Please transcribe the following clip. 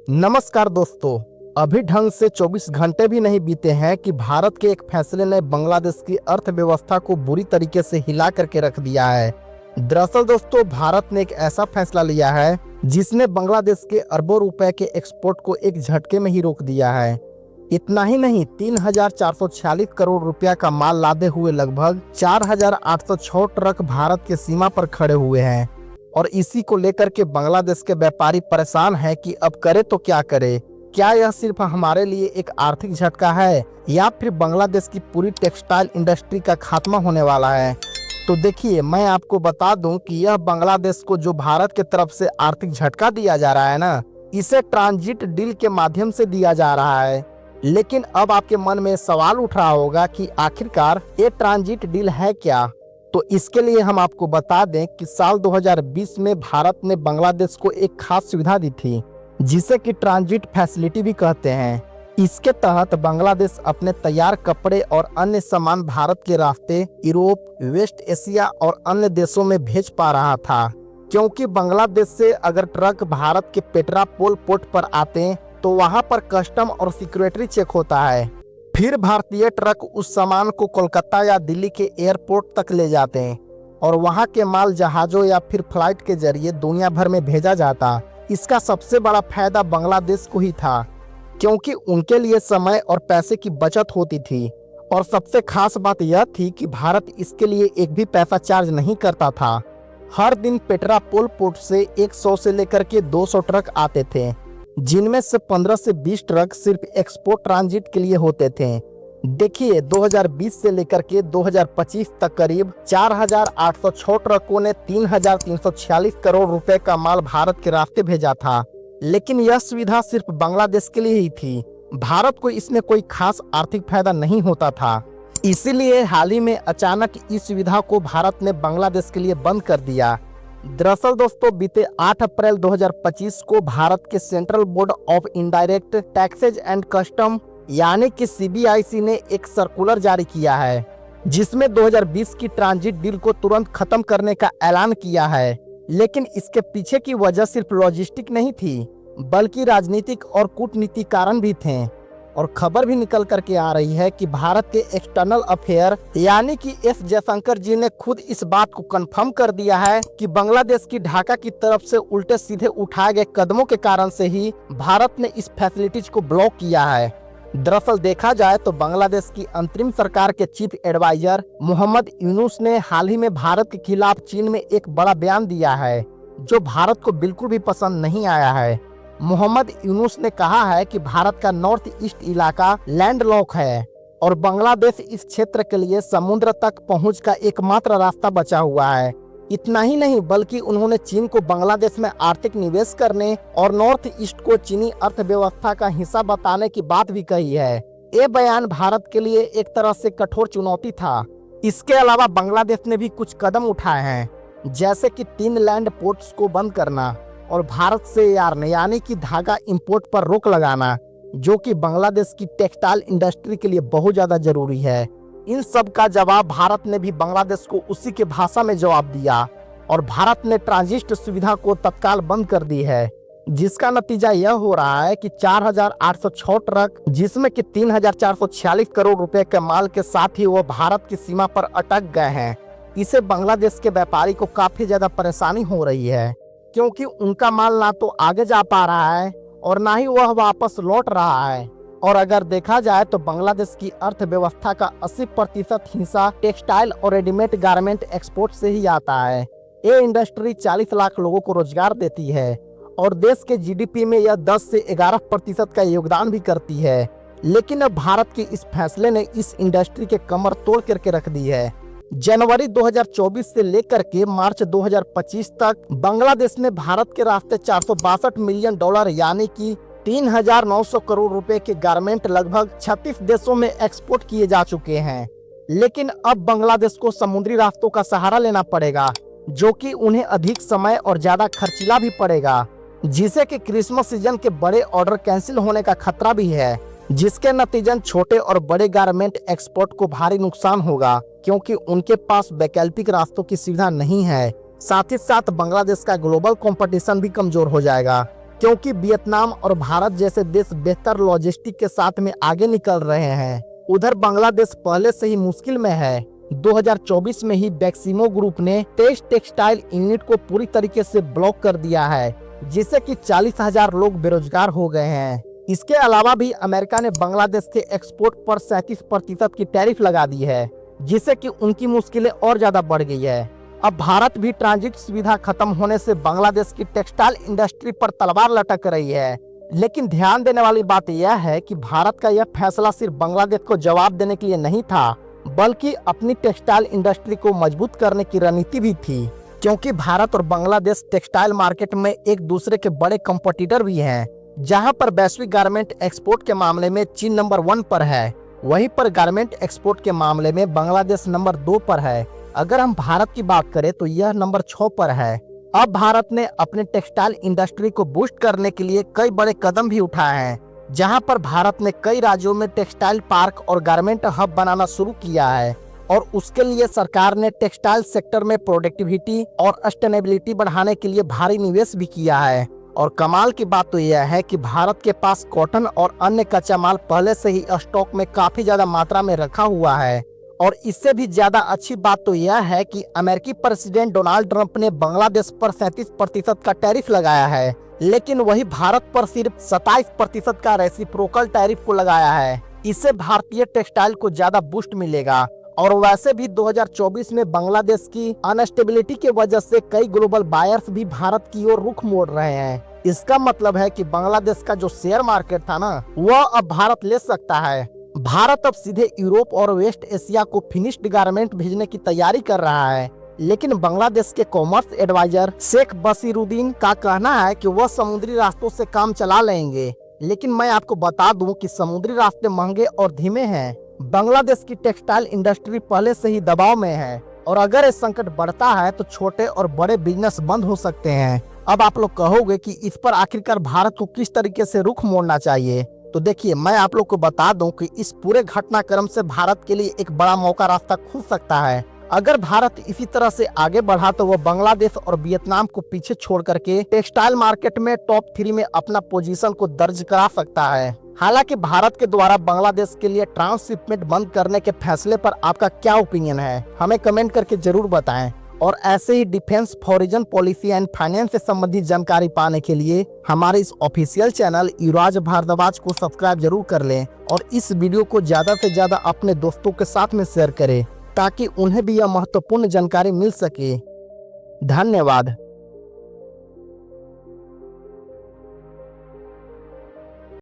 नमस्कार दोस्तों। अभी ढंग से 24 घंटे भी नहीं बीते हैं कि भारत के एक फैसले ने बांग्लादेश की अर्थव्यवस्था को बुरी तरीके से हिला करके रख दिया है। दरअसल दोस्तों, भारत ने एक ऐसा फैसला लिया है जिसने बांग्लादेश के अरबों रुपए के एक्सपोर्ट को एक झटके में ही रोक दिया है। इतना ही नहीं, 3,446 करोड़ रुपया का माल लादे हुए लगभग 4,806 ट्रक भारत के सीमा पर खड़े हुए हैं। और इसी को लेकर के बांग्लादेश के व्यापारी परेशान हैं कि अब करे तो क्या करे। क्या यह सिर्फ हमारे लिए एक आर्थिक झटका है या फिर बांग्लादेश की पूरी टेक्सटाइल इंडस्ट्री का खात्मा होने वाला है? तो देखिए, मैं आपको बता दूं कि यह बांग्लादेश को जो भारत की तरफ से आर्थिक झटका दिया जा रहा है ना, इसे ट्रांजिट डील के माध्यम से दिया जा रहा है। लेकिन अब आपके मन में सवाल उठ रहा होगा कि आखिरकार ये ट्रांजिट डील है क्या। तो इसके लिए हम आपको बता दें कि साल 2020 में भारत ने बांग्लादेश को एक खास सुविधा दी थी जिसे कि ट्रांजिट फैसिलिटी भी कहते हैं। इसके तहत बांग्लादेश अपने तैयार कपड़े और अन्य सामान भारत के रास्ते यूरोप, वेस्ट एशिया और अन्य देशों में भेज पा रहा था, क्योंकि बांग्लादेश से अगर ट्रक भारत के पेट्रापोल पोर्ट पर आते तो वहां पर कस्टम और सिक्योरिटी चेक होता है। फिर भारतीय ट्रक उस सामान को कोलकाता या दिल्ली के एयरपोर्ट तक ले जाते हैं और वहां के माल जहाजों या फिर फ्लाइट के जरिए दुनिया भर में भेजा जाता। इसका सबसे बड़ा फायदा बांग्लादेश को ही था, क्योंकि उनके लिए समय और पैसे की बचत होती थी। और सबसे खास बात यह थी कि भारत इसके लिए एक भी पैसा चार्ज नहीं करता था। हर दिन पेट्रापोल पोर्ट से 100 से लेकर के 200 ट्रक आते थे, जिनमें से 15 से 20 ट्रक सिर्फ एक्सपोर्ट ट्रांजिट के लिए होते थे। देखिए, 2020 से लेकर के 2025 तक करीब 4,806 ट्रकों ने 3,346 करोड़ रुपए का माल भारत के रास्ते भेजा था। लेकिन यह सुविधा सिर्फ बांग्लादेश के लिए ही थी। भारत को इसमें कोई खास आर्थिक फायदा नहीं होता था। इसीलिए हाल ही में अचानक इस सुविधा को भारत ने बांग्लादेश के लिए बंद कर दिया। दरअसल दोस्तों, बीते 8 अप्रैल 2025 को भारत के central board of indirect taxes and custom यानी कि सीबीआईसी ने एक सर्कुलर जारी किया है, जिसमें 2020 की ट्रांजिट डील को तुरंत खत्म करने का ऐलान किया है। लेकिन इसके पीछे की वजह सिर्फ लॉजिस्टिक नहीं थी, बल्कि राजनीतिक और कूटनीतिक कारण भी थे। और खबर भी निकल करके आ रही है कि भारत के एक्सटर्नल अफेयर यानी कि एस जयशंकर जी ने खुद इस बात को कंफर्म कर दिया है कि बांग्लादेश की ढाका की तरफ से उल्टे सीधे उठाए गए कदमों के कारण से ही भारत ने इस फैसिलिटीज को ब्लॉक किया है। दरअसल देखा जाए तो बांग्लादेश की अंतरिम सरकार के चीफ एडवाइजर मोहम्मद यूनुस ने हाल ही में भारत के खिलाफ चीन में एक बड़ा बयान दिया है, जो भारत को बिल्कुल भी पसंद नहीं आया है। मोहम्मद यूनुस ने कहा है कि भारत का नॉर्थ ईस्ट इलाका लैंडलॉक है और बांग्लादेश इस क्षेत्र के लिए समुद्र तक पहुंच का एकमात्र रास्ता बचा हुआ है। इतना ही नहीं, बल्कि उन्होंने चीन को बांग्लादेश में आर्थिक निवेश करने और नॉर्थ ईस्ट को चीनी अर्थव्यवस्था का हिस्सा बताने की बात भी कही है। ये बयान भारत के लिए एक तरह से कठोर चुनौती था। इसके अलावा बांग्लादेश ने भी कुछ कदम उठाए हैं, जैसे कि 3 लैंड पोर्ट्स को बंद करना और भारत से यार्न यानी कि धागा इंपोर्ट पर रोक लगाना, जो कि बांग्लादेश की टेक्सटाइल इंडस्ट्री के लिए बहुत ज्यादा जरूरी है। इन सब का जवाब भारत ने भी बांग्लादेश को उसी के भाषा में जवाब दिया और भारत ने ट्रांजिट सुविधा को तत्काल बंद कर दी है, जिसका नतीजा यह हो रहा है कि 4,806 ट्रक, जिसमें कि 3,446 करोड़ रुपए के माल के साथ ही वो भारत की सीमा पर अटक गए हैं। इसे बांग्लादेश के व्यापारी को काफी ज्यादा परेशानी हो रही है, क्योंकि उनका माल ना तो आगे जा पा रहा है और ना ही वह वापस लौट रहा है। और अगर देखा जाए तो बांग्लादेश की अर्थव्यवस्था का 80% हिस्सा टेक्सटाइल और रेडीमेड गारमेंट एक्सपोर्ट से ही आता है। ये इंडस्ट्री 40 लाख लोगों को रोजगार देती है और देश के जीडीपी में यह 10 से 11% का योगदान भी करती है। लेकिन अब भारत के इस फैसले ने इस इंडस्ट्री के कमर तोड़ करके रख दी है। जनवरी 2024 से लेकर के मार्च 2025 तक बांग्लादेश ने भारत के रास्ते 462 मिलियन डॉलर यानी कि 3,900 करोड़ रुपए के गारमेंट लगभग 36 देशों में एक्सपोर्ट किए जा चुके हैं। लेकिन अब बांग्लादेश को समुद्री रास्तों का सहारा लेना पड़ेगा, जो कि उन्हें अधिक समय और ज्यादा खर्चीला भी पड़ेगा, जिसे कि क्रिसमस सीजन के बड़े ऑर्डर कैंसिल होने का खतरा भी है, जिसके नतीजन छोटे और बड़े गारमेंट एक्सपोर्ट को भारी नुकसान होगा, क्योंकि उनके पास वैकल्पिक रास्तों की सुविधा नहीं है। साथ ही साथ बांग्लादेश का ग्लोबल कंपटीशन भी कमजोर हो जाएगा, क्योंकि वियतनाम और भारत जैसे देश बेहतर लॉजिस्टिक के साथ में आगे निकल रहे हैं। उधर बांग्लादेश पहले से ही मुश्किल में है। 2024 में ही बैक्सिमो ग्रुप ने 23 टेक्सटाइल यूनिट को पूरी तरीके से ब्लॉक कर दिया है, जिससे कि 40,000 लोग बेरोजगार हो गए हैं। इसके अलावा भी अमेरिका ने बांग्लादेश के एक्सपोर्ट पर 37% की टैरिफ लगा दी है, जिससे कि उनकी मुश्किलें और ज्यादा बढ़ गई है। अब भारत भी ट्रांजिट सुविधा खत्म होने से बांग्लादेश की टेक्सटाइल इंडस्ट्री पर तलवार लटक रही है। लेकिन ध्यान देने वाली बात यह है कि भारत का यह फैसला सिर्फ बांग्लादेश को जवाब देने के लिए नहीं था, बल्कि अपनी टेक्सटाइल इंडस्ट्री को मजबूत करने की रणनीति भी थी, क्योंकि भारत और बांग्लादेश टेक्सटाइल मार्केट में एक दूसरे के बड़े कंपटीटर भी हैं। जहां पर वैश्विक गारमेंट एक्सपोर्ट के मामले में चीन नंबर 1 पर है, वहीं पर गारमेंट एक्सपोर्ट के मामले में बांग्लादेश नंबर 2 पर है। अगर हम भारत की बात करें तो यह नंबर 6 पर है। अब भारत ने अपने टेक्सटाइल इंडस्ट्री को बूस्ट करने के लिए कई बड़े कदम भी उठाए हैं, जहां पर भारत ने कई राज्यों में टेक्सटाइल पार्क और गारमेंट हब बनाना शुरू किया है, और उसके लिए सरकार ने टेक्सटाइल सेक्टर में प्रोडक्टिविटी और सस्टेनेबिलिटी बढ़ाने के लिए भारी निवेश भी किया है। और कमाल की बात तो यह है कि भारत के पास कॉटन और अन्य कच्चा माल पहले से ही स्टॉक में काफी ज्यादा मात्रा में रखा हुआ है। और इससे भी ज्यादा अच्छी बात तो यह है कि अमेरिकी प्रेसिडेंट डोनाल्ड ट्रंप ने बांग्लादेश पर 37% का टैरिफ लगाया है, लेकिन वही भारत पर सिर्फ 27% का रेसिप्रोकल टैरिफ को लगाया है। इससे भारतीय टेक्सटाइल को ज्यादा बूस्ट मिलेगा। और वैसे भी 2024 में बांग्लादेश की अनस्टेबिलिटी के वजह से कई ग्लोबल बायर्स भी भारत की ओर रुख मोड़ रहे हैं। इसका मतलब है कि बांग्लादेश का जो शेयर मार्केट था ना, वह अब भारत ले सकता है। भारत अब सीधे यूरोप और वेस्ट एशिया को फिनिश्ड गारमेंट भेजने की तैयारी कर रहा है। लेकिन बांग्लादेश के कॉमर्स एडवाइजर शेख बसीरुद्दीन का कहना है कि वह समुद्री रास्तों से काम चला लेंगे। लेकिन मैं आपको बता दूं कि समुद्री रास्ते महंगे और धीमे हैं। बांग्लादेश की टेक्सटाइल इंडस्ट्री पहले से ही दबाव में है, और अगर ये संकट बढ़ता है तो छोटे और बड़े बिजनेस बंद हो सकते हैं। अब आप लोग कहोगे कि इस पर आखिरकार भारत को किस तरीके से रुख मोड़ना चाहिए। तो देखिए, मैं आप लोग को बता दूं कि इस पूरे घटनाक्रम से भारत के लिए एक बड़ा मौका रास्ता खुल सकता है। अगर भारत इसी तरह से आगे बढ़ा तो वह बांग्लादेश और वियतनाम को पीछे छोड़ करके टेक्सटाइल मार्केट में टॉप 3 में अपना पोजीशन को दर्ज करा सकता है। हालांकि भारत के द्वारा बांग्लादेश के लिए ट्रांसशिपमेंट बंद करने के फैसले पर आपका क्या ओपिनियन है, हमें कमेंट करके जरूर बताएं। और ऐसे ही defence, foreign policy and finance से संबंधित जानकारी पाने के लिए हमारे इस ऑफिशियल चैनल युवराज भारद्वाज को सब्सक्राइब जरूर कर लें, और इस वीडियो को ज्यादा से ज्यादा अपने दोस्तों के साथ में शेयर करें, ताकि उन्हें भी यह महत्वपूर्ण जानकारी मिल सके। धन्यवाद।